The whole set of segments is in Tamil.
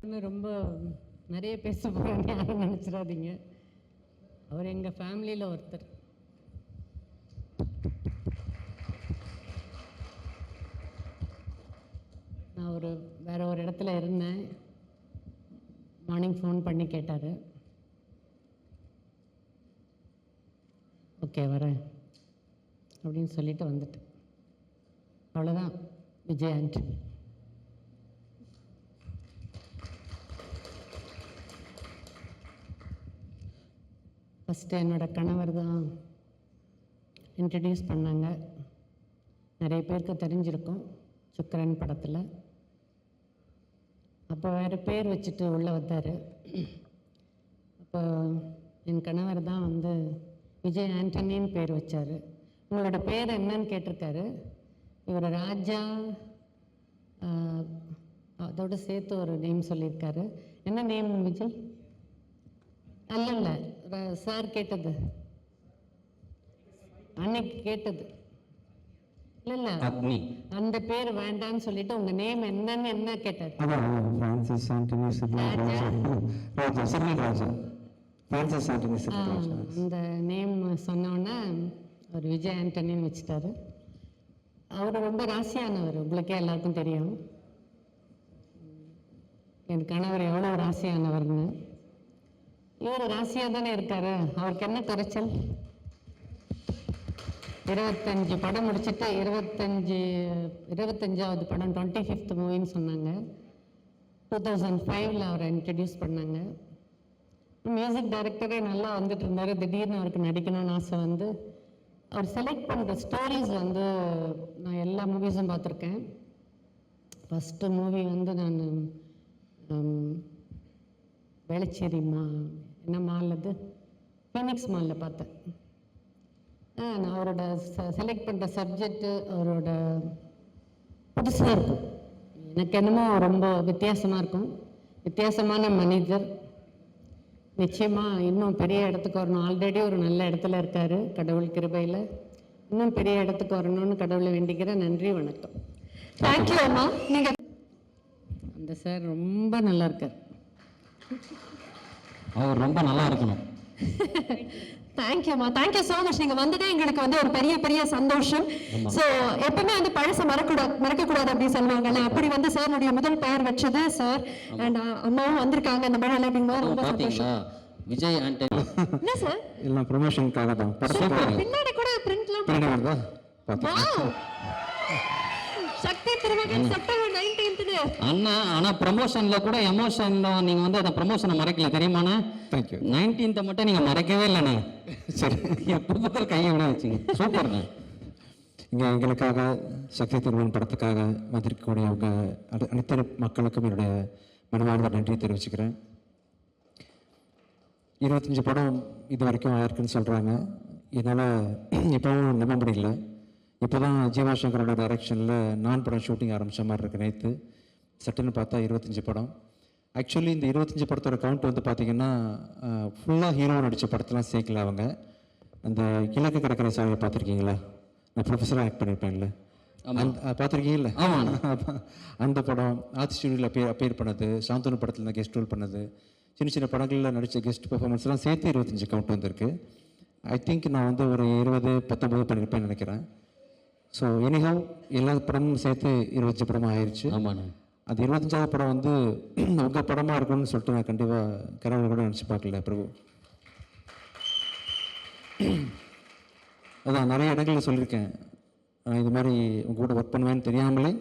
ரொம்ப நிறைய பேச போகிறேன்னு யாரும் நினச்சிடாதீங்க. அவர் எங்கள் ஃபேமிலியில் ஒருத்தர். நான் வேற ஒரு இடத்துல இருந்தேன். மார்னிங் ஃபோன் பண்ணி கேட்டார். ஓகே வரேன் அப்படின்னு சொல்லிட்டு வந்துட்டேன். அவ்வளோதான் விஜய் ஆண்டனி. ஃபஸ்ட்டு என்னோடய கணவர் தான் இன்ட்ரடியூஸ் பண்ணாங்க. நிறைய பேருக்கு தெரிஞ்சிருக்கும் சுக்கரன் படத்தில். அப்போ வேறு பேர் வச்சுட்டு உள்ளே வந்தார். அப்போ என் கணவர் தான் விஜய் ஆண்டனின்னு பேர் வச்சார். உங்களோட பேர் என்னன்னு கேட்டிருக்காரு. இவர் ராஜா அதோடு சேர்த்து ஒரு நேம் சொல்லியிருக்காரு. என்ன நேம் விஜய்? அல்ல சார் கேட்டது, அன்னைக்கு கேட்டது இல்ல அந்த பேர் வேண்டான்னு சொல்லிட்டு உங்க நேம் என்னன்னு என்ன கேட்டார். அந்த நேம் சொன்னோன்னா அவர் விஜய் ஆண்டனின்னு வச்சுட்டாரு. அவர் ரொம்ப ராசியானவர், உங்களுக்கே எல்லாருக்கும் தெரியும் என் கணவர் எவ்வளோ ராசியானவர்னு. இவர் ராசியாக தானே இருக்காரு, அவருக்கு என்ன குறைச்சல்? 25 படம் முடிச்சுட்டு 25வது படம் 25th மூவின்னு சொன்னாங்க. 2005 அவரை இன்ட்ரடியூஸ் பண்ணாங்க. மியூசிக் டைரக்டரே நல்லா வந்துட்டு இருந்தார். திடீர்னு அவருக்கு நடிக்கணும்னு ஆசை அவர் செலக்ட் பண்ணுற ஸ்டோரிஸ் நான் எல்லா மூவிஸும் பார்த்துருக்கேன். ஃபஸ்ட்டு மூவி நான் வேளச்சேரி என்ன மால் அது ஃபீனிக்ஸ் மாலில் பார்த்தேன். நான் அவரோட செலக்ட் பண்ணுற சப்ஜெக்டு அவரோட புதுசாக இருக்கும். எனக்கு என்னமோ ரொம்ப வித்தியாசமாக இருக்கும். வித்தியாசமான மனிதர். நிச்சயமாக இன்னும் பெரிய இடத்துக்கு வரணும். ஆல்ரெடி ஒரு நல்ல இடத்துல இருக்கார் கடவுள் கிருபையில். இன்னும் பெரிய இடத்துக்கு வரணும்னு கடவுளை வேண்டிக்கிறேன். நன்றி, வணக்கம். தேங்க்யூ அம்மா. நீங்கள் அந்த சார் ரொம்ப நல்லா இருக்கார். அவர் ரொம்ப நல்லா இருக்கணும். தேங்க்யூம்மா, தேங்க்யூ ஸோ மச். நீங்கள் வந்ததே எங்களுக்கு ஒரு பெரிய பெரிய சந்தோஷம். ஸோ எப்பவுமே பழசை மறக்கக்கூடாது அப்படின்னு சொல்லுவாங்கல்ல. அப்படி சாருடைய முதல் பெயர் வச்சது சார் அண்ட் அம்மாவும் வந்திருக்காங்க இந்த மேடம் அப்படிங்கும்போது ரொம்ப சந்தோஷம். விஜய் ஆண்டனி என்ன சார் எல்லாம் ப்ரொமோஷனுக்காக தான். பின்னாடி கூட பிரிண்ட்லாம் சக்தி திருமகன் செப்டம்பர் 19th அண்ணா. ஆனா ப்ரமோஷன்ல கூட எமோஷன்ல நீங்க அந்த ப்ரமோஷனை மறைக்கல தெரியுமாண்ணா? 19th மட்டும் நீங்க மறைக்கவே இல்லைண்ணா. சரி, எப்போ கையை விட வச்சுங்க. சூப்பர்ண்ணா. இங்கே எங்களுக்காக சக்தி திருமகன் படத்துக்காக வந்திருக்கக்கூடிய அவங்க அனைத்து மக்களுக்கும் என்னுடைய மனமார்ந்த நன்றி தெரிவிச்சுக்கிறேன். 25 படம் இது வரைக்கும் ஆயிருக்குன்னு சொல்கிறாங்க. என்னால் இப்போவும் நம்ப முடியல. இப்போ தான் ஜீவா சங்கரோட டைரக்ஷனில் நான் படம் ஷூட்டிங் ஆரம்பித்த மாதிரி இருக்குது. நேற்று சட்டுன்னு பார்த்தா 25 படம். ஆக்சுவலி இந்த 25 படத்தோட கவுண்ட் பார்த்திங்கன்னா ஃபுல்லாக ஹீரோ நடித்த படத்தெலாம் சேர்க்கல. அவங்க அந்த கிழக்கு கடற்கரை சாலையை பார்த்துருக்கீங்களா? நான் ப்ரொஃபஸராக ஆக்ட் பண்ணியிருப்பேன்ல, பார்த்துருக்கீங்கல்ல? அந்த படம் ஆர்ட் ஸ்டுடியோவில் அப்பேர் பண்ணது, சாந்தனு படத்தில் நான் கெஸ்ட் ரோல் பண்ணது, சின்ன சின்ன படங்களில் நடித்த கெஸ்ட் பெர்ஃபார்மன்ஸ்லாம் சேர்த்து 25 கவுண்ட் வந்திருக்கு. ஐ திங்க் நான் ஒரு 20-19 பண்ணியிருப்பேன்னு நினைக்கிறேன். ஸோ எனிஹவ் எல்லா படமும் சேர்த்து 25 படமாக ஆயிடுச்சு. ஆமாண்ணா. அது 25வது படம் உங்கள் படமாக இருக்கும்னு சொல்லிட்டு நான் கண்டிப்பாக கனவுல கூட நினச்சி பார்க்கல பிரபு. அதான் நிறைய இடங்களில் சொல்லியிருக்கேன். நான் இது மாதிரி உங்கள் கூட ஒர்க் பண்ணுவேன்னு தெரியாமலே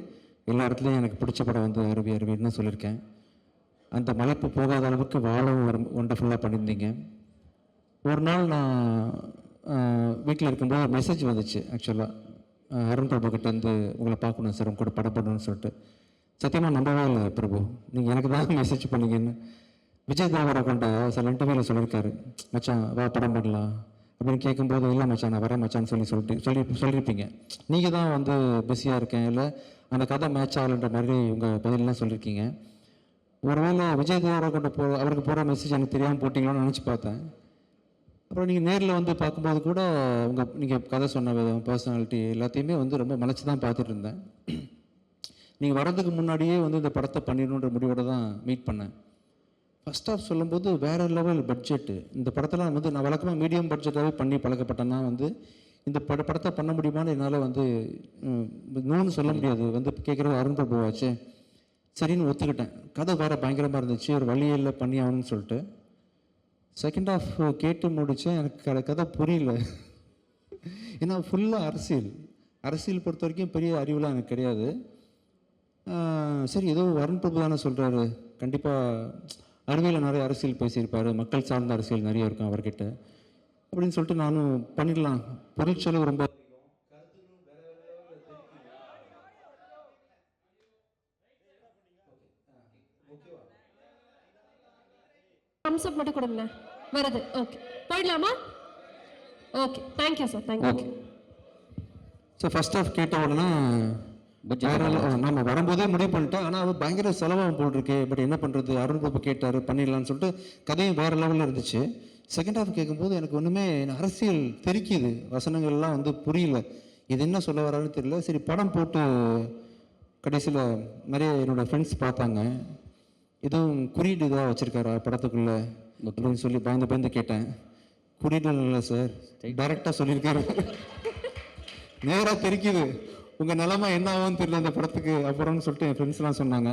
எல்லா இடத்துலையும் எனக்கு பிடிச்ச படம் அருவின்னு தான் சொல்லியிருக்கேன். அந்த மலைப்பு போகாத அளவுக்கு வாழவும் ஒண்டர்ஃபுல்லாக பண்ணியிருந்தீங்க. ஒரு நாள் நான் வீட்டில் இருக்கும்போது மெசேஜ் வந்துச்சு. ஆக்சுவலாக அருண் பிரபு கிட்டேருந்து உங்களை பார்க்கணும் சார், உங்க கூட படம் பண்ணணும்னு சொல்லிட்டு. சத்தியமாக நம்பவே இல்லை பிரபு, நீங்கள் எனக்கு தான் மெசேஜ் பண்ணீங்கன்னு. விஜய் தேவரகொண்ட சில இன்டர்வியூவில் சொல்லியிருக்காரு, மச்சான் வா படம் பண்ணலாம் அப்படின்னு கேட்கும்போது, இல்லை மச்சான் நான் வரேன் மச்சான்னு சொல்லியிருப்பீங்க. நீங்கள் தான் பிஸியாக இருக்கேன், இல்லை அந்த கதை மேட்ச் ஆகலைன்ற மாதிரி உங்கள் பதிலெலாம் சொல்லியிருக்கீங்க. ஒருவேளை விஜய் தேவரகொண்ட அவருக்கு போகிற மெசேஜ் எனக்கு தெரியாமல் போட்டிங்களோன்னு நினச்சி பார்த்தேன். அப்புறம் நீங்கள் நேரில் பார்க்கும்போது கூட நீங்கள் கதை சொன்ன விதம், பர்சனாலிட்டி எல்லாத்தையுமே ரொம்ப மலைச்சு தான் பார்த்துட்டு இருந்தேன். நீங்கள் வர்றதுக்கு முன்னாடியே வந்து இந்த படத்தை பண்ணிடணுன்ற முடிவோடு தான் மீட் பண்ணேன். ஃபர்ஸ்ட் ஆஃப் சொல்லும்போது வேறு லெவல் பட்ஜெட்டு. இந்த படத்தெல்லாம் வந்து நான் வழக்கமாக மீடியம் பட்ஜெட்டாகவே பண்ணி பழக்கப்பட்டேன்னா வந்து இந்த படத்தை பண்ண முடியுமான்னு என்னால் வந்து நோன்னு சொல்ல முடியாது. வந்து கேட்குறது அருண் பிரபுவாச்சு, சரின்னு ஒத்துக்கிட்டேன். கதை வேறு பயங்கரமாக இருந்துச்சு, ஒரு வழியில் பண்ணி ஆகணும்னு சொல்லிட்டு செகண்ட் ஆஃப் கேட்டு முடித்தேன். எனக்கு கதை புரியல. ஏன்னா ஃபுல்லாக அரசியல் பொறுத்த வரைக்கும் பெரிய அறிவுலாம் எனக்கு கிடையாது. சரி ஏதோ அருண் பிரபு தானே சொல்கிறாரு, கண்டிப்பாக அறிவியலில் நிறைய அரசியல் பேசியிருப்பார், மக்கள் சார்ந்த அரசியல் நிறைய இருக்கும் அவர்கிட்ட அப்படின்னு சொல்லிட்டு நானும் பண்ணிடலாம். பொருட்செலவு ரொம்ப thumbs up மட்டும் கொடுங்க. வருது. ஓகே, போயிடலாமா? Okay, thank you sir, thank you. So first of கேட்ட உடனே நம்ம வரும்போதே முடிவு பண்ணிட்டேன். ஆனால் அது பயங்கர செலவாகும் போல் இருக்கு. பட் என்ன பண்ணுறது, அருண் பிரபு கேட்டார் பண்ணிடலான்னு சொல்லிட்டு கதையும் வேறு லெவலில் இருந்துச்சு. செகண்ட் ஹாஃப் கேட்கும்போது எனக்கு ஒன்றுமே அரசியல் தெரிக்குது, வசனங்கள்லாம் வந்து புரியல, இது என்ன சொல்ல வரான்னு தெரியல. சரி படம் போட்டு கடைசியில் நிறைய என்னோடய ஃப்ரெண்ட்ஸ் பார்த்தாங்க, எதுவும் குறியீடு இதாக வச்சுருக்காரா படத்துக்குள்ளே அப்படின்னு சொல்லி பயந்து கேட்டேன். குறியீடு இல்லை சார், டைரெக்டாக சொல்லியிருக்காரு. நேராக தெரிக்குது, உங்கள் நிலமை என்ன ஆகும்னு தெரியல இந்த படத்துக்கு அப்புறம்னு சொல்லிட்டு என் ஃப்ரெண்ட்ஸ்லாம் சொன்னாங்க.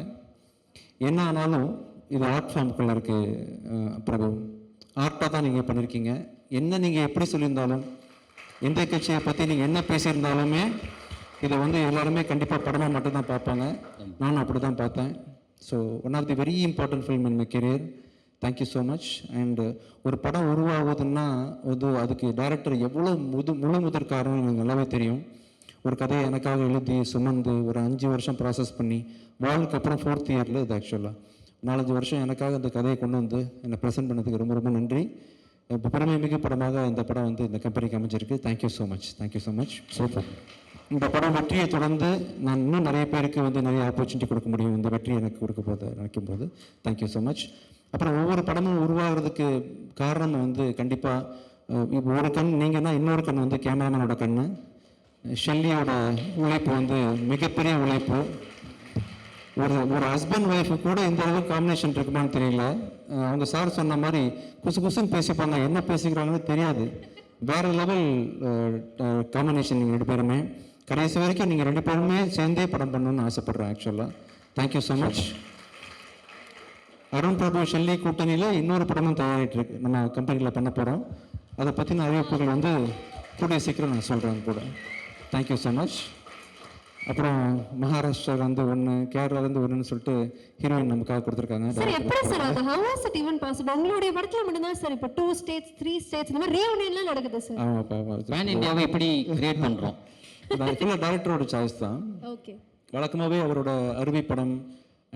என்ன ஆனாலும் இது ஆர்ட் ஃபார்முக்குள்ளே இருக்குது பிரபு, ஆர்ட்டாக தான் நீங்கள் பண்ணியிருக்கீங்க. என்ன நீங்கள் எப்படி சொல்லியிருந்தாலும், எந்த கட்சியை பற்றி நீங்கள் என்ன பேசியிருந்தாலுமே இதை வந்து எல்லாருமே கண்டிப்பாக படமாக மட்டும்தான் பார்ப்பாங்க. நானும் அப்படி தான் பார்த்தேன். So one of the very important film in my career. Thank you so much. And ஒரு படம் உருவாகுதுன்னா அதுக்கு டைரக்டர் எவ்வளோ முழு முதற் காரணம் எனக்கு நல்லாவே தெரியும். ஒரு கதையை எனக்காக எழுதி சுமந்து ஒரு 5 வருஷம் ப்ராசஸ் பண்ணி வாழ்க்கை அப்புறம் 4th இயரில் இது ஆக்சுவலாக 4-5 வருஷம் எனக்காக அந்த கதையை கொண்டு வந்து என்னை ப்ரெசென்ட் பண்ணதுக்கு ரொம்ப ரொம்ப நன்றி. இப்போ பெருமை மிகு படமாக இந்த படம் வந்து இந்த கம்பெனிக்கு அமைஞ்சிருக்கு. Thank you so much, thank you so much. Super. இந்த படம் வெற்றியை தொடர்ந்து நான் இன்னும் நிறைய பேருக்கு வந்து நிறைய ஆப்பர்ச்சுனிட்டி கொடுக்க முடியும். இந்த வெற்றி எனக்கு கொடுக்க போது நினைக்கும் போது தேங்க்யூ ஸோ மச். அப்புறம் ஒவ்வொரு படமும் உருவாகிறதுக்கு காரணம் வந்து கண்டிப்பாக ஒரு கண் நீங்கன்னா இன்னொரு கண் வந்து கேமராமேனோட கண். ஷெல்லியோட உழைப்பு வந்து மிகப்பெரிய உழைப்பு. ஒரு ஹஸ்பண்ட் ஒய்ஃபு கூட இந்த அளவுக்கு காம்பினேஷன் இருக்குமான்னு தெரியல. அவங்க சார் சொன்ன மாதிரி குசுன்னு பேசிப்பாங்க, என்ன பேசிக்கிறாங்கன்னு தெரியாது. வேறு லெவல் காம்பினேஷன் நீங்கள் 2 பேருமே. கடைசி வரைக்கும் நீங்கள் 2 பேருமே சேர்ந்தே படம் பண்ணணும்னு ஆசைப்பட்றேன் ஆக்சுவலாக. Thank you so much. Arun Prabhu Shelley கூட்டணியில் இன்னொரு படமும் தயாரிட்டு இருக்கு, நம்ம கம்பெனியில் பண்ண போகிறோம். அதை பற்றின அறிவிப்புகள் வந்து கூடிய சீக்கிரம் நான் சொல்கிறேன் கூட. Thank you so much. அப்புறம் மகாராஷ்டிராலேருந்து 1, கேரளாலேருந்து 1ன்னு சொல்லிட்டு ஹீரோயின் நமக்காக கொடுத்துருக்காங்க. சார் எப்படி சார் அது, how was it even possible? உங்களுடைய படத்துல மட்டும் தான் சார் இப்போ 2 states 3 states இந்த மாதிரி ரீயூனியன்லாம் நடக்குது சார். ஆமாம், பேன் இந்தியாவை எப்படி கிரியேட் பண்ணுறோம், ஃபுல்லாக டைரக்டரோட சாய்ஸ் தான். ஓகே. வழக்கமாகவே அவரோட அருவி படம்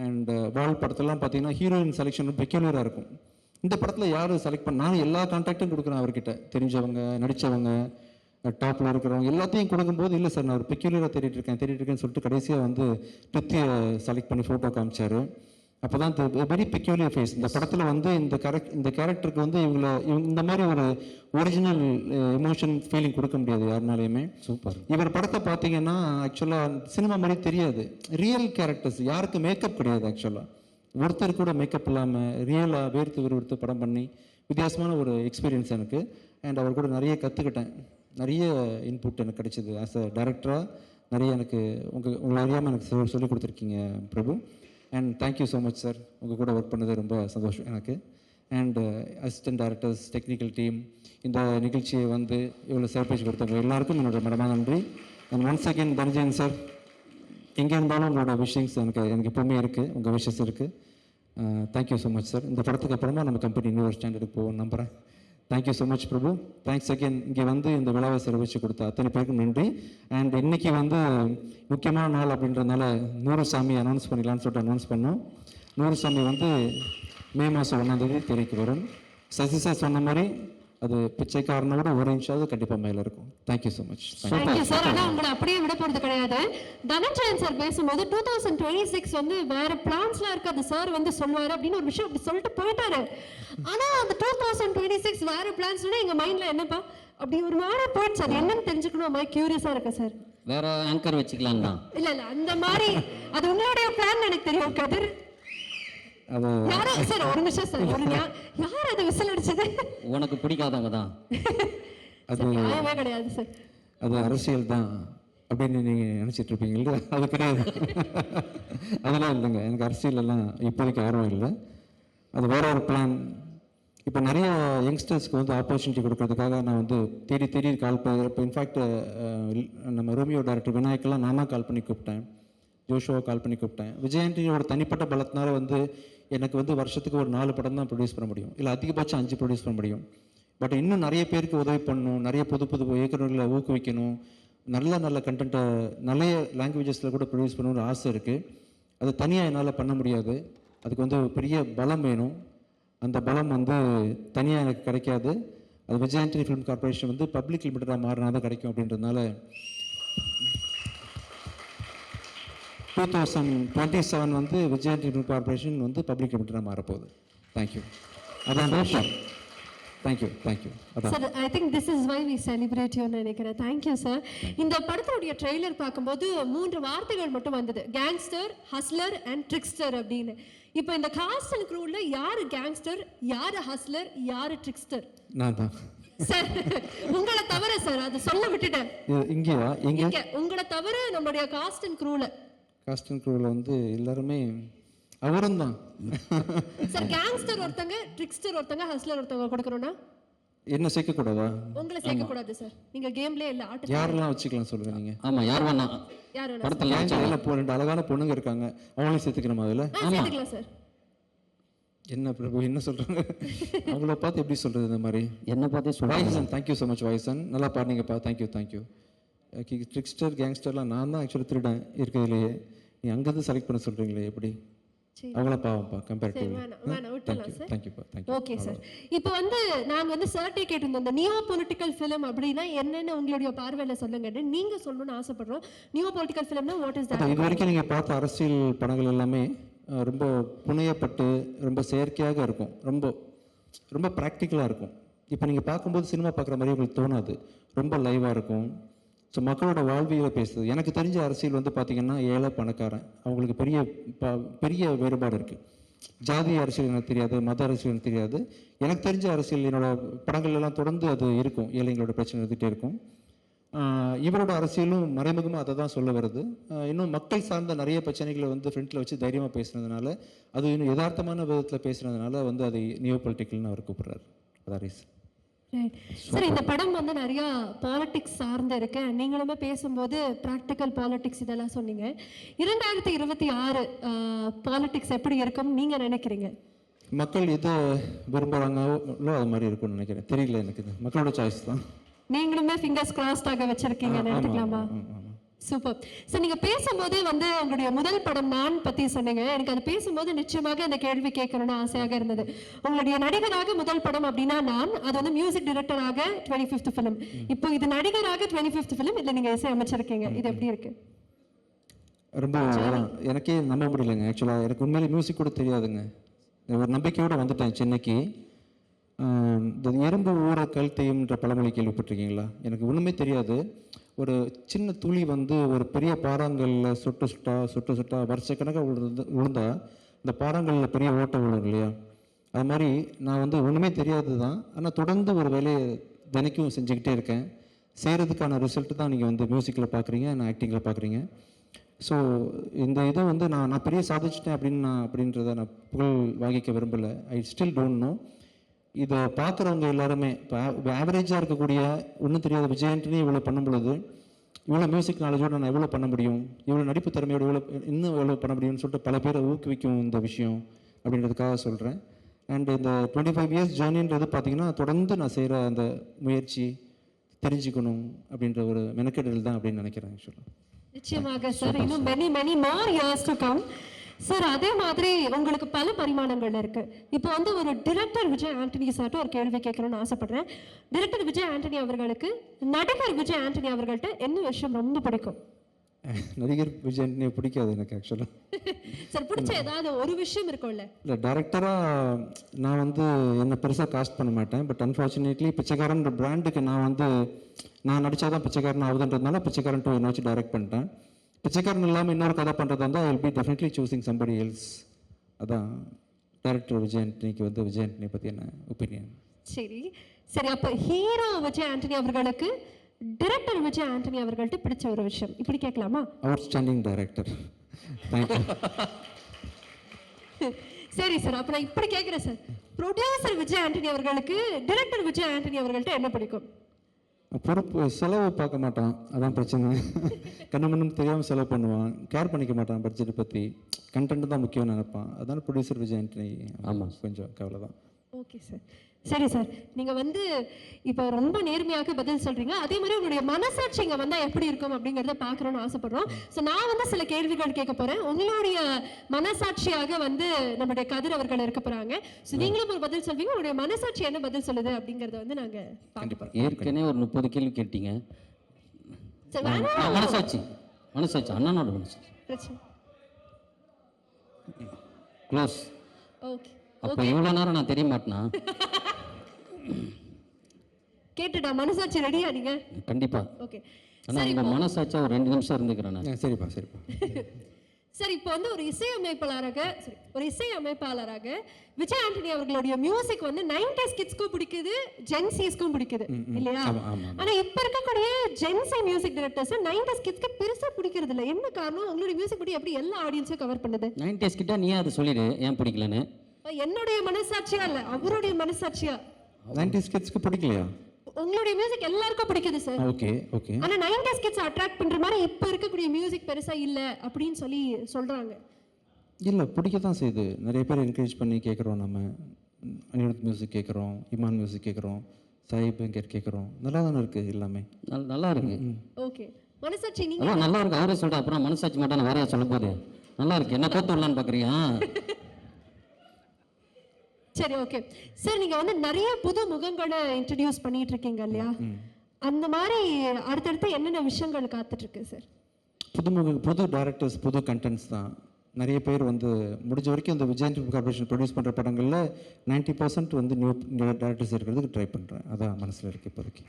அண்ட் வால் படத்தெல்லாம் பார்த்தீங்கன்னா ஹீரோயின் செலெக்ஷன் பெக்யூலராக இருக்கும். இந்த படத்தில் யார் செலக்ட் பண்ண, நான் எல்லா கான்டாக்டும் கொடுக்குறேன் அவர்கிட்ட, தெரிஞ்சவங்க நடித்தவங்க டாப்பில் இருக்கிறவங்க எல்லாத்தையும் கொடுக்கும்போது இல்லை சார் நான் ஒரு பெக்யூலராக தேடிட்டு இருக்கேன்னு சொல்லிட்டு கடைசியாக வந்து பிருத்தியை செலக்ட் பண்ணி ஃபோட்டோ காமிச்சார். அப்போ தான் வெரி பெக்யூலியர் ஃபேஸ் இந்த படத்தில் வந்து இந்த கேரக்டருக்கு வந்து இந்த மாதிரி ஒரு ஒரிஜினல் எமோஷன் ஃபீலிங் கொடுக்க முடியாது யாருனாலையுமே. சூப்பர். இவர் படத்தை பார்த்தீங்கன்னா ஆக்சுவலாக சினிமா மாதிரி தெரியாது, ரியல் கேரக்டர்ஸ், யாருக்கு மேக்கப் கிடையாது ஆக்சுவலாக. ஒருத்தர் கூட மேக்கப் இல்லாமல் ரியலாக வேர்த்து படம் பண்ணி வித்தியாசமான ஒரு எக்ஸ்பீரியன்ஸ் எனக்கு. அண்ட் அவர் கூட நிறைய கற்றுக்கிட்டேன், நிறைய இன்புட் எனக்கு கிடைச்சிது ஆஸ் அ டைரக்டராக. நிறைய எனக்கு உங்களை அறியாமல் எனக்கு சொல்லிக் கொடுத்துருக்கீங்க Prabhu. And thank you so much sir, உங்கள் கூட ஒர்க் பண்ணது ரொம்ப சந்தோஷம் எனக்கு. And assistant directors, technical team, இந்த நிகழ்ச்சியை வந்து இவ்வளோ சர்ப்ரைஸ் கொடுத்தவங்க எல்லாருக்கும் என்னோட மனமான நன்றி. And once again Dhananjayan sir, எங்கே இருந்தாலும் உங்களோட விஷயங்ஸ் எனக்கு எப்போவுமே இருக்குது, உங்கள் விஷஸ் இருக்குது. Thank you so much sir. இந்த படத்துக்கு அப்புறமா நம்ம கம்பெனி இன்னொரு ஸ்டாண்டர்டுக்கு போவோம் நம்புகிறேன். தேங்க்யூ ஸோ மச் பிரபு. தேங்க்ஸ் அகேன் இங்கே வந்து இந்த விழாவை சிறப்பிச்சு கொடுத்த அத்தனை பேருக்கும் நன்றி. அண்ட் இன்றைக்கி வந்து முக்கியமான நாள் அப்படின்றதுனால 100 சாமி அனௌன்ஸ் பண்ணிடலான்னு சொல்லிட்டு அனௌன்ஸ் பண்ணோம். 100 சாமி வந்து மே மாதம் 1ஆம் தேதி திரைக்கு வரும். சசி சார் சொன்ன மாதிரி அது பிச்சைக்காரனோட 1 இன்ச்சாவது கண்டிப்பாக மேலே இருக்கும். Thank you so much. Thank you sir. ஆனால் உங்களை அப்படியே விட போகிறது கிடையாது. தனஞ்சயன் சார் பேசும்போது 2026 வந்து வேற பிளான்ஸ்லாம் இருக்காது சார் வந்து சொல்லுவார் அப்படின்னு ஒரு விஷயம் அப்படி சொல்லிட்டு போயிட்டாரு. ஆனால் அந்த 2026 வேற பிளான்ஸ்னா எங்கள் மைண்டில் என்னப்பா அப்படி ஒரு மாதிரி போயிடுச்சு, அது என்னன்னு தெரிஞ்சுக்கணும் மாதிரி க்யூரியஸாக இருக்கேன் சார். வேற ஆங்கர் வச்சுக்கலாம் தான். இல்ல இல்ல அந்த மாதிரி அது உங்களுடைய பிளான் எனக்கு தெரியும் கதிர். அது யாரோ சார் ஒரு நிமிஷம் சார் யார் அது விசில் அடிச்சது? உனக்கு பிடிக்காதவங்க தான். அது நியாயமே கிடையாது சார். அது அரசியல் தான் அப்படின்னு நீங்கள் நினச்சிட்டு இருப்பீங்க இல்லை, அது கிடையாது. அதெல்லாம் இல்லைங்க, எனக்கு அரசியலெல்லாம் இப்போதைக்கு ஆர்வம் இல்லை. அது வேற ஒரு பிளான். இப்போ நிறைய யங்ஸ்டர்ஸ்க்கு வந்து ஆப்பர்ச்சுனிட்டி கொடுக்கறதுக்காக நான் வந்து தேடி தேடி கால் பண்ணி, இப்போ இன்ஃபேக்ட் நம்ம ரோமியோ டைரக்டர் விநாயக்கெல்லாம் நான் தான் கால் பண்ணி கூப்பிட்டேன், ஜோஷுவா கால் பண்ணி கூப்பிட்டேன். விஜயாண்டியோட தனிப்பட்ட பலத்தினால வந்து எனக்கு வந்து வருஷத்துக்கு ஒரு 4 படம் தான் ப்ரொடியூஸ் பண்ண முடியும், இல்லை அதிகபட்சம் 5 ப்ரொடியூஸ் பண்ண முடியும். பட் இன்னும் நிறைய பேருக்கு உதவி பண்ணணும், நிறைய புது புது இயக்குநர்களை ஊக்குவிக்கணும், நல்ல நல்ல கண்டென்ட்டை நிறைய லாங்குவேஜஸில் கூட ப்ரொடியூஸ் பண்ணணும்னு ஆசை இருக்குது. அது தனியாக என்னால் பண்ண முடியாது, அதுக்கு வந்து பெரிய பலம் வேணும். அந்த பலம் வந்து தனியாக எனக்கு கிடைக்காது. அது விஜயாண்டனி ஃபிலிம் கார்பரேஷன் வந்து பப்ளிக் லிமிட்டடாக மாறினா தான் கிடைக்கும். அப்படின்றதுனால 2027 வந்து விஜயாண்டனி ஃபிலிம் கார்பரேஷன் வந்து பப்ளிக் லிமிட்டடாக மாறப்போகுது. தேங்க்யூ. அதான் thank you. Sir I think this is why we celebrate you நினைக்கிறேன். Thank you sir. இந்த படத்தினுடைய ட்ரெய்லர் பார்க்கும்போது 3 வார்த்தைகள் மட்டும் வந்தது, கேங்ஸ்டர், ஹஸ்லர் அண்ட் ட்ரிக்ஸ்டர் அப்படின்னு. இப்போ இந்த காஸ்ட் அண்ட் க்ரூல யாரு கேங்ஸ்டர், யாரு ஹஸ்லர், யாரு ட்ரிக்ஸ்டர்? நான் தான் சார். உங்களை தவிர சார், அது சொல்ல விட்டுட்டேன். இங்கேவா? இங்கே உங்களை தவிர நம்மளுடைய காஸ்ட் அண்ட் க்ரூல வந்து எல்லாருமே அவரும் தான். சார் கேங்ஸ்டர் ஒருத்தங்க, ட்ரிக்ஸ்டர் ஒருத்தங்க, ஹஸ்லர் ஒருத்தங்க கொடுக்கறோம்னா என்ன சேர்க்கக்கூடாதா? உங்களை சேர்க்க கூடாது சார். நீங்க கேம்லயே இல்ல, ஆட்டத்துல யாரெல்லாம் வச்சுக்கலாம் சொல்லுங்க நீங்க. ஆமா, யார் வேணா யார் வேணா படத்துல ஏன் 2 அழகான பொண்ணுங்க இருக்காங்க, அவங்களையும் சேர்த்துக்கணுமா அதில்? சேர்த்துக்கலாம் சார். என்ன பிரபு என்ன சொல்றாங்க? அவங்கள பார்த்து எப்படி சொல்றது இந்த மாதிரி? என்ன பார்த்தே சொல்லுவாங்க. வாய்சன், தேங்க்யூ ஸோ மச் வாய்சன், நல்லா பாடுனீங்கப்பா, தேங்க்யூ. ட்ரிக்ஸ்டர் கேங்ஸ்டர்லாம் நான் தான் ஆக்சுவலி திருடன் இருக்கிறதுலையே, நீ அங்கேருந்து செலக்ட் பண்ண சொல்கிறீங்களே எப்படி? அவங்கள பாவம்ப்பா கம்பேரிட்டிவ். தேங்க்யூப்பா. Okay sir. இப்போ வந்து நாங்க வந்து சர்ட்டே கேட்டிருந்தோம், இந்த நியோ பொலிட்டிக்கல் ஃபிலிம் அப்படின்னா என்னன்னு உங்களுடைய பார்வையில சொல்லுங்க. நீங்க சொல்லணும்னு ஆசைப்படுறோம். நியோ பொலிட்டிக்கல் ஃபிலிம்னா வாட் இஸ் தட்? இது வரைக்கும் நீங்கள் பார்த்த அரசியல் படங்கள் எல்லாமே ரொம்ப புனையப்பட்டு ரொம்ப செயற்கையாக இருக்கும், ரொம்ப ரொம்ப ப்ராக்டிக்கலாக இருக்கும். இப்போ நீங்கள் பார்க்கும்போது சினிமா பார்க்குற மாதிரி உங்களுக்கு தோணாது, ரொம்ப லைவாக இருக்கும். ஸோ மக்களோட வாழ்வியலை பேசுது. எனக்கு தெரிஞ்ச அரசியல் வந்து பார்த்திங்கன்னா ஏழை பணக்காரன் அவங்களுக்கு பெரிய வேறுபாடு இருக்குது. ஜாதி அரசியல் எனக்கு தெரியாது, மத அரசியல் எனக்கு தெரியாது. எனக்கு தெரிஞ்ச அரசியல் என்னோட படங்கள் எல்லாம் தொடர்ந்து அது இருக்கும், ஏழைங்களோட பிரச்சனை இருந்துகிட்டே இருக்கும். இவரோட அரசியலும் மறைமுகமாக அதை தான் சொல்ல வருது. இன்னும் மக்கள் சார்ந்த நிறைய பிரச்சனைகளை வந்து ஃப்ரண்ட்டில் வச்சு தைரியமாக பேசுனதுனால, அது இன்னும் யதார்த்தமான விதத்தில் பேசுனதுனால வந்து அதை நியோ பொலிட்டிக்கல்னு அவர் கூப்பிட்றாரு. அதான் ரீசன். சார் இந்த படம் வந்து நிறைய பாலிடிக்ஸ் சார்ந்து இருக்கு. நீங்களுமே பேசும்போது ப்ராக்டிக்கல் பாலிடிக்ஸ் இதெல்லாம் சொன்னீங்க. 2026 பாலிடிக்ஸ் எப்படி இருக்கும் நீங்க நினைக்கிறீங்க? மக்கள் எதை விரும்புகிறாங்களோ அது மாதிரி இருக்கும்னு நினைக்கிறேன். தெரியல எனக்கு, இது மக்களோட சாய்ஸ் தான். நீங்களுமே ஃபிங்கர்ஸ் கிராஸ்டாக வச்சிருக்கீங்கன்னு எடுத்துக்கலாமா? Super sir. நீங்க பேசும்போதே வந்து உங்களுடைய முதல் படம் நான் பத்தி சொன்னீங்க. எனக்கு அது பேசும்போது நிச்சயமாக இந்த கேள்வி கேட்கணும்னு ஆசையாக இருந்தது. உங்களுடைய நடிகராக முதல் படம் அப்படின்னா நான், அது வந்து மியூசிக் டைரக்டராக 25th ஃபிலிம். இப்போ இது நடிகராக 25th ஃபிலிம், இதுல நீங்க இசை அமைச்சிருக்கீங்க. இது எப்படி இருக்கு? ரொம்ப எனக்கே நம்ப முடியலைங்க. ஆக்சுவலாக எனக்கு உண்மையிலே மியூசிக் கூட தெரியாதுங்க. ஒரு நம்பிக்கையோடு வந்துட்டேன் சென்னைக்கு. இந்த எறும்பு ஊற கழுத்தையும்ன்ற பழமொழி கேள்விப்பட்டிருக்கீங்களா? எனக்கு ஒன்றுமே தெரியாது. ஒரு சின்ன துளி வந்து ஒரு பெரிய பாறாங்கல்ல சுட்ட சுட்டா வருஷக்கணக்காக விழுந்தா இந்த பாறாங்கல்ல பெரிய ஓட்டம் விழும் இல்லையா? அது மாதிரி நான் வந்து ஒன்றுமே தெரியாது தான், ஆனால் தொடர்ந்து ஒரு வேலையை தினைக்கும் செஞ்சுக்கிட்டே இருக்கேன். செய்கிறதுக்கான ரிசல்ட்டு தான் நீங்கள் வந்து மியூசிக்கில் பார்க்குறீங்க, நான் ஆக்டிங்கில் பார்க்குறீங்க. ஸோ இந்த இதை வந்து நான் பெரிய சாதிச்சிட்டேன் அப்படின்றத நான் புகழ் வாங்கிக்க விரும்பலை. I still don't know. இதை பார்க்குறவங்க எல்லாருமே இப்போ ஆவரேஜாக இருக்கக்கூடிய ஒன்றும் தெரியாத விஜயாண்டனி இவ்வளோ பண்ணும் பொழுது, இவ்வளோ மியூசிக் நாலேஜோடு நான் எவ்வளோ பண்ண முடியும், இவ்வளோ நடிப்பு திறமையோடு இன்னும் எவ்வளோ பண்ண முடியும்னு சொல்லிட்டு பல பேரை ஊக்குவிக்கும் இந்த விஷயம் அப்படின்றதுக்காக சொல்கிறேன். அண்ட் இந்த 25 இயர்ஸ் ஜேர்னின்றது பார்த்திங்கன்னா தொடர்ந்து நான் செய்கிற அந்த முயற்சி, தெரிஞ்சுக்கணும் அப்படின்ற ஒரு மெனக்கெடல் தான் அப்படின்னு நினைக்கிறேன். ஆக்சுவலாக நிச்சயமாக சார், இன்னும் many more years to come. Sir அதே மாதிரி உங்களுக்கு பல பரிமாணங்கள் இருக்கு. இப்போ வந்து ஒரு டிரெக்டர் விஜய் ஆண்டனி சார்ட்டு ஒரு கேள்வி கேட்கணும்னு ஆசைப்படுறேன். டிரெக்டர் விஜய் ஆண்டனி அவர்களுக்கு நடிகர் விஜய் ஆண்டனி அவர்கள்ட்ட என்ன விஷயம் ரொம்ப பிடிக்கும்? நடிகர் விஜய் ஆண்டனியை பிடிக்காது எனக்கு ஆக்சுவலாக. சார் பிடிச்ச ஏதாவது ஒரு விஷயம் இருக்கும்ல? இல்லை, டேரக்டராக நான் வந்து என்னை பெருசாக காஸ்ட் பண்ண மாட்டேன். பட் அன்ஃபார்ச்சுனேட்லி பிச்சைக்காரன்ற பிராண்டுக்கு நான் நடித்தா தான் பிச்சைக்காரன் ஆகுதுன்றதுனால பிச்சைக்காரன் 2 என்னை வச்சு டைரக்ட் பண்ணிட்டேன். பிச்சைக்காரன் இல்லாமல் இன்னொரு கதை பண்ணுறதா இருந்தால் I will be definitely choosing somebody else. அதான் டேரக்டர் விஜய் ஆண்டனிக்கு வந்து விஜய் ஆண்டனி பற்றி என்ன ஒப்பீனியன். சரி சரி, அப்போ ஹீரோ விஜய் ஆண்டனி அவர்களுக்கு டைரக்டர் விஜய் ஆண்டனி அவர்கள்ட்ட பிடிச்ச ஒரு விஷயம் இப்படி கேட்கலாமா? Outstanding director. தேங்க்யூ. சரி சார், அப்போ நான் இப்படி கேட்குறேன் சார், ப்ரொடியூசர் விஜய் ஆண்டனி அவர்களுக்கு டைரக்டர் விஜய் ஆண்டனி அவர்கள்ட்ட என்ன பிடிக்கும்? பொறுப்பு செலவு பார்க்க மாட்டான், அதான் பிரச்சனை. கண்ணமண்ணும் தெரியாமல் செலவு பண்ணுவான், கேர் பண்ணிக்க மாட்டான் பட்ஜெட்டை பற்றி. கண்டென்ட் தான் முக்கியம் நினைப்பான். அதனால ப்ரொடியூசர் விஜய் ஆண்டனி ஆமாம் கொஞ்சம் கவலை தான். Okay sir. சரி சார், நீங்கள் வந்து இப்போ ரொம்ப நேர்மையாக பதில் சொல்கிறீங்க. அதே மாதிரி உங்களுடைய மனசாட்சி இங்கே வந்தால் எப்படி இருக்கும் அப்படிங்கிறத பார்க்குறோன்னு ஆசைப்படுறோம். ஸோ நான் வந்து சில கேள்விகள் கேட்க போகிறேன். உங்களுடைய மனசாட்சியாக வந்து நம்முடைய கதிர் அவர்கள் இருக்க போகிறாங்க. ஸோ நீங்களும் ஒரு பதில் சொல்வீங்க. உங்களுடைய மனசாட்சி என்ன பதில் சொல்லுது அப்படிங்கிறத வந்து நாங்கள் கண்டிப்பாக. ஏற்கனவே ஒரு 30 கேள்வி கேட்டீங்க. சரி வேணாம். மனசாட்சி அண்ணனோட மனசாட்சி பிரச்சனை. க்ளோஸ். ஓகே. அப்போ இவ்வளோ நேரம் நான் தெரிய மாட்டேனா? கேட்டுடா, மனசாட்சி ரெடியா நீங்க? கண்டிப்பா. ஓகே. ஆனால் இந்த மனசாட்சியா ஒரு 2 நிமிஷம் இருந்துக்கிறேன் நான். சரிப்பா. சரி, இப்போ வந்து ஒரு இசையமைப்பாளராக விஜய் ஆண்டனி அவர்களுடைய மியூசிக் வந்து 90s கிட்ஸ்க்கும் பிடிக்குது, ஜென்சிஸ்க்கும் பிடிக்குது இல்லையா? ஆனா இப்ப இருக்கக்கூடிய ஜென்சி மியூசிக் டைரக்டர்ஸ் 90s கிட்ஸ்க்கு பெருசா பிடிக்கிறது இல்ல. என்ன காரணம்? உங்களுடைய மியூசிக் படி எப்படி எல்லா ஆடியன்ஸையும் கவர் பண்ணுது? 90s கிட்ட நீ அதை சொல்லிடு ஏன் பிடிக்கலன்னு. என்னுடைய மனசாட்சியா இல்ல, அவருடைய மனசாட்சியா. 90s கிட்ஸ்க்கு பிடிக்கலையா? உங்களுடைய மியூசிக் எல்லாருக்கும் பிடிக்குது சார். ஓகே. ஆனா 90s கிட்ஸ் அட்ராக்ட் பண்ற மாதிரி இப்ப இருக்கக்கூடிய மியூசிக் பெருசா இல்ல அப்படின்னு சொல்லி சொல்றாங்க. இல்லை, பிடிக்க தான் செய்யுது. நிறைய பேர் என்கரேஜ் பண்ணி கேட்குறோம். நம்ம அனிருத் மியூசிக் கேட்குறோம், இமான் மியூசிக் கேட்குறோம், சாய் பங்கர் கேட்குறோம். நல்லா தானே இருக்குது எல்லாமே. நல்லா இருக்கு. ஓகே. மனசாட்சி நீங்க? அதான் நல்லா இருக்கு. அவரே சொல்கிறேன். அப்புறம் மனசாட்சி மட்டும் நான் வேறையா சொல்லும் போது நல்லா இருக்கு. என்ன கோத்து விடலான்னு பார்க்குறியா? சரி, ஓகே சார். நீங்க வந்து நிறைய புது முகங்களை இன்ட்ரடியூஸ் பண்ணிட்டு இருக்கீங்க இல்லையா? அந்த மாதிரி அடுத்தடுத்து என்னென்ன விஷயங்கள் காத்துட்டு இருக்கு சார்? புது டைரக்டர்ஸ், புது கண்டென்ட்ஸ் தான். நிறைய பேர் வந்து முடிஞ்ச வரைக்கும் இந்த விஜய் கார்பரேஷன் ப்ரொடியூஸ் பண்ணுற படங்களில் 90% வந்து நியூ டைரக்டர்ஸ் இருக்கிறதுக்கு ட்ரை பண்ணுறேன். அதான் மனசில் இருக்குது இப்போதைக்கு.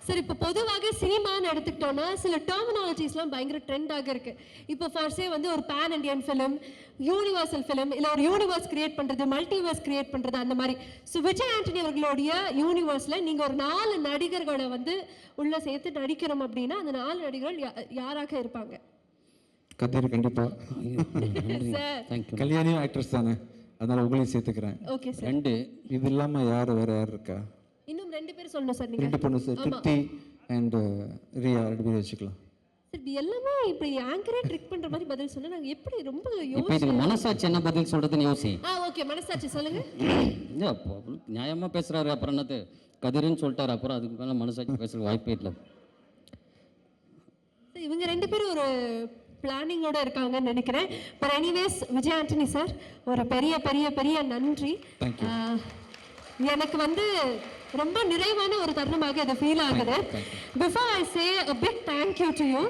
சார், இப்போ பொதுவாக சினிமான்னு எடுத்துக்கிட்டோன்னா சில டெர்மினாலஜிஸ்லாம் பயங்கர ட்ரெண்டாக இருக்கு. இப்போ ஃபர்ஸ்டே வந்து ஒரு pan Indian film, universal film, இல்லை ஒரு யூனிவர்ஸ் கிரியேட் பண்ணுறது, மல்டிவர்ஸ் கிரியேட் பண்ணுறது, அந்த மாதிரி. ஸோ விஜய் ஆண்டனி அவர்களுடைய யூனிவர்ஸில் நீங்கள் ஒரு 4 நடிகர்களை வந்து உள்ளே சேர்த்து நடிக்கிறோம் அப்படின்னா அந்த 4 நடிகர்கள் யாராக இருப்பாங்க? கதிர் கண்டிப்பாக. கல்யாணியும் ஆக்ட்ரஸ் தானே, அதனால் உங்களையும் சேர்த்துக்கிறேன். Okay sir. 2 இது இல்லாமல் வேறு யார் இருக்கா? இன்னும் 2 பேர் சொல்லணும் சார். நீங்கள் 2 பொண்ணு சார், கிருத்தி அண்ட் ரியா 2 பேர் வச்சுக்கலாம். சார், இது எல்லாமே இப்படி ஆங்கரே ட்ரிக் பண்ற மாதிரி பதில் சொன்னா நாங்க எப்படி ரொம்ப இப்போ இதுக்கு மனசாட்சி என்ன பதில் சொல்றதுன்னு யோசி. ஓகே, மனசாட்சி சொல்லுங்க. நியாயமா பேசுறாரு. அப்புறம் என்னது கதிர்னு சொல்லிட்டாரு. அப்புறம் அதுக்கு மேல மனசாட்சி பேசுற வாய்ப்பே இல்லை. இவங்க 2 பேரும் ஒரு பிளானிங்கோட இருக்காங்கன்னு நினைக்கிறேன். But anyways Vijay Antony sir, ஒரு பெரிய பெரிய பெரிய நன்றி. எனக்கு வந்து ரொம்ப நிறைவான ஒரு தருணமாக இது ஃபீல் ஆகுது. Before I say a big thank you to you,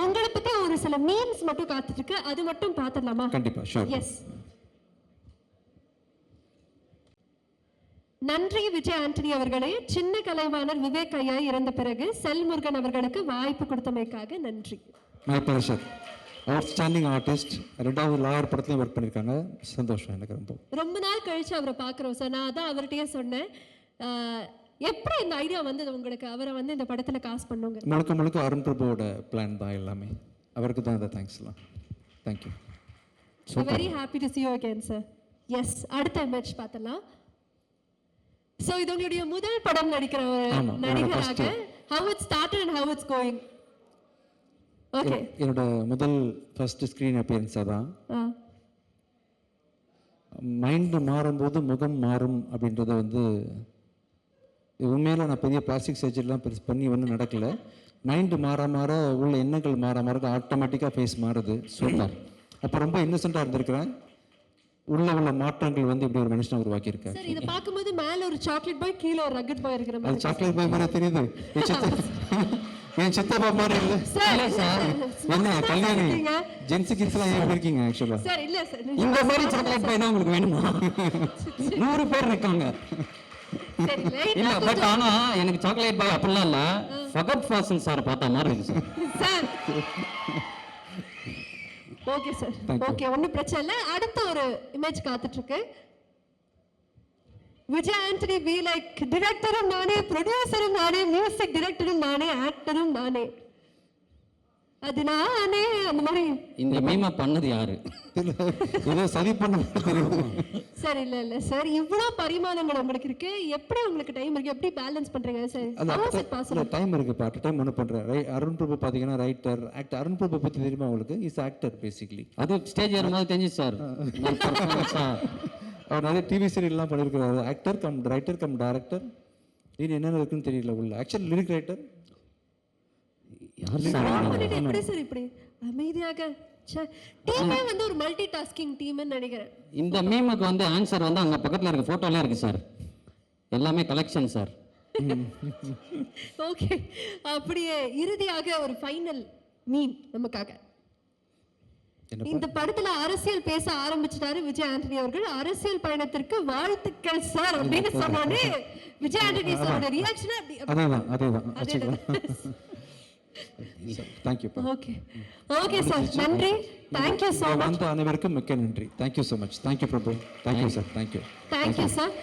உங்களை பத்தி ஒரு சில மீம்ஸ் மட்டும் காத்துட்டு இருக்கு, அது மட்டும் பார்த்துடலாமா? கண்டிப்பா, ஷூர். எஸ். நன்றி விஜய் ஆண்டனி அவர்களே. சின்ன கலைவாணர் விவேக் ஐயா இறந்த பிறகு செல்முருகன் அவர்களுக்கு வாய்ப்பு கொடுத்தமைக்காக நன்றி. My pleasure. Outstanding artist. 2வது லாயர் படத்துலையும் ஒர்க் பண்ணியிருக்காங்க. சந்தோஷம் எனக்கு ரொம்ப நாள் கழிச்சு அவரை பார்க்குறோம் சார். நான் அதான் அவர்கிட்டயே சொன்னேன், எப்படி இந்த ஐடியா வந்தது உங்களுக்கு அவரை வந்து இந்த படத்தில் காஸ்ட் பண்ணுங்க? முழுக்க அருண் பிரபுவோட பிளான் தான் எல்லாமே. அவருக்கு தான் இந்த தேங்க்ஸ்லாம். Thank you. Very happy to see you again sir. Yes, அடுத்த இமேஜ் பார்த்தலாம். ஸோ இது உங்களுடைய முதல் படம் நடிக்கிற ஒரு நடிகராக, how it started and how it's going? Okay, என்னோட ஃபர்ஸ்ட் ஸ்க்ரீன் அப்பியரன்ஸாக தான். மைண்டு மாறும்போது முகம் மாறும் அப்படின்றத வந்து உண்மையில நான் பெரிய பிளாஸ்டிக் சர்ஜரிலாம் பெருசு பண்ணி ஒன்றும் நடக்கலை. மைண்டு மாற உள்ள எண்ணங்கள் மாற ஆட்டோமேட்டிக்காக ஃபேஸ் மாறுது. சூப்பர். அப்போ ரொம்ப இன்னசென்ட்டாக இருந்திருக்கிறேன். உள்ள மாற்றங்கள் வந்து இப்படி ஒரு மனுஷனை உருவாக்கியிருக்கேன். சார், இதை பார்க்கும்போது மேலே ஒரு சாக்லேட் பாய், கீழே ஒரு ரக்கட் பாய் இருக்கிற மாதிரி. அது சாக்லேட் பாய் மாதிரி தெரியுது. என் சித்தப்பா மாதிரி இல்லை இல்ல சார் என்ன கல்யாணி இருக்கீங்க. ஜென்ஸு கிட்ஸ்லாம் ஏன் இப்படி இருக்கீங்க ஆக்சுவலாக சார் இல்ல சார் இந்த மாதிரி சாக்லேட் பாய் தான் உங்களுக்கு வேணுமா 100 பேர் இருக்காங்க சரி இல்ல லைட்டா பட் ஆனா எனக்கு சாக்லேட் பாய் அப்படிலாம் இல்ல ஃபகத் ஃபாசில் சார் பார்த்த மாதிரி இருக்கு sir sir okay sir okay ஒன்றும் பிரச்சனை இல்லை அடுத்த ஒரு இமேஜ் காத்துட்டு இருக்கு விஜய் ஆண்டனி பி லைக் டிரெக்டரும் நானே ப்ரொடியூசரும் நானே மியூசிக் டிரெக்டரும் நானே ஆக்டரும் நானே அது நானே அந்த மாதிரி இந்த மீமை பண்ணது யாரு ஏதோ சரி பண்ண தெரியும் சார் இல்ல இல்ல சார் இவ்வளவு பரிமாணங்கள் உங்களுக்கு இருக்கு எப்படி உங்களுக்கு டைம் இருக்கு எப்படி பேலன்ஸ் பண்றீங்க sir how is it possible? Time இருக்குப்பா அட் டைம் ஒன்று பண்ணுறேன் அருண் பிரபு பார்த்தீங்கன்னா ரைட்டர் ஆக்டர் அருண் பிரபு பற்றி தெரியுமா உங்களுக்கு இஸ் ஆக்டர் பேசிக்லி அது ஸ்டேஜ் ஏறும்போது தெரிஞ்சு சார் அவர் நிறைய டிவி சீரியல்லாம் பண்ணியிருக்கிறாரு actor come writer cum director இது என்னென்ன இருக்குன்னு தெரியல உள்ள ஆக்சுவல் லிரிக் ரைட்டர் யார் சார் பண்ணிட்டு எப்படி சார் இப்படி அமைதியாக டீமே வந்து ஒரு மல்டி டாஸ்கிங் டீம்னு நினைக்கிறேன் இந்த மீமுக்கு வந்து ஆன்சர் வந்து அங்க பக்கத்துல இருக்க போட்டோல இருக்கு சார் எல்லாமே கலெக்ஷன் சார் ஓகே அப்படியே இறுதியாக ஒரு ஃபைனல் மீம் நமக்காக இந்த படத்துல அரசியல் பேச ஆரம்பிச்சிட்டாரு விஜய் ஆண்டனி அவர்கள் அரசியல் பயணத்திற்கு வாழ்த்துக்கள் சார் அப்படின்னு சொன்னோடனே விஜய் ஆண்டனி சாரோட ரியாக்ஷன் அதேதான் தேங்க்யூப்பா ஓகே ஓகே சார் நன்றி தேங்க்யூ ஸோ மச் வந்த அனைவருக்கும் மிக்க நன்றி thank you so much thank you Prabhu thank you sir thank you thank you sir